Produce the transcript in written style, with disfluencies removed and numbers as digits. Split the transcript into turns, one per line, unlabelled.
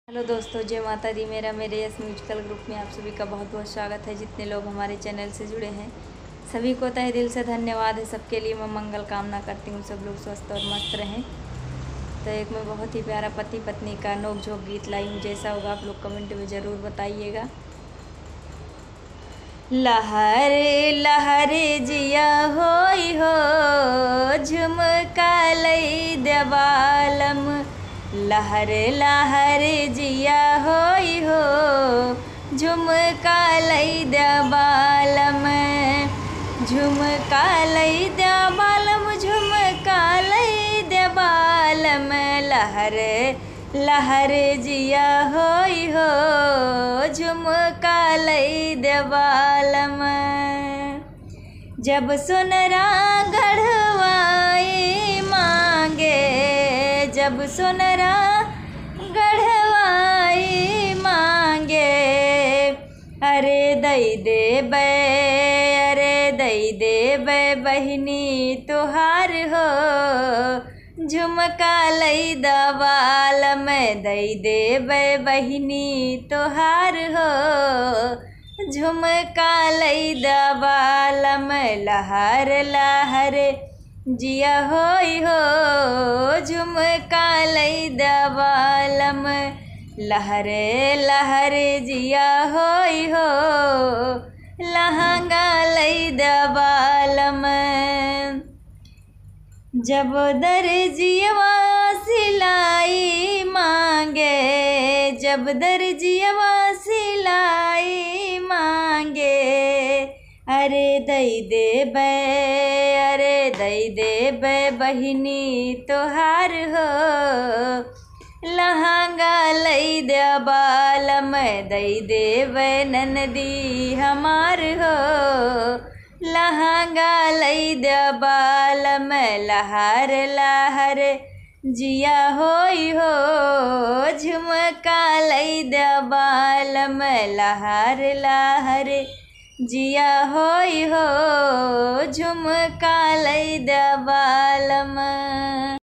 Hello दोस्तों, जय माता दी। मेरे यस म्यूजिकल ग्रुप में आप सभी का बहुत बहुत स्वागत है। जितने लोग हमारे चैनल से जुड़े हैं सभी को तहे दिल से धन्यवाद है। सबके लिए मैं मंगल कामना करती हूँ, सब लोग स्वस्थ और मस्त रहें। तो एक मैं बहुत ही प्यारा पति पत्नी का नोक झोंक गीत लाई हूँ। जैसा होगा आप लोग कमेंट में ज़रूर बताइएगा। लहरे लहरे जिया होई हो, झुमका लई देवालम। लहरे लहरे जिया होई हो, झुमका लई देवालम। झुमका लई देवालम, झुमका लई देवालम। लहरे लहरे जिया होई हो, झुमका लई देवालम। जब सुनरा गढ़वाई मांगे, जब सुनरा गढ़वाई मांगे। अरे दई देबै, अरे दई देबै बहिनी तुहार हो, झुमका लई देवालम। दई देबै बहिनी तुहार हो, झुमका लई देवालम। लहर लहर जिया होई हो, झुमका लई देवालम। लहरे लहरे जिया होई हो, लहंगा लई देवालम। जब दर्जियवा सिलाई मांगे, जब दर्जियवा सिलाई मांगे। अरे दई देबै, अरे दई देबै बहिनी तुहार हो, लहंगा लई देवालम। दई देबै ननदी हमार हो, लहंगा लई देवालम। लहर लहर जिया होई हो, झुमका लई देवालम। लहर लहर जिया होई हो, झुमका लई देवालम।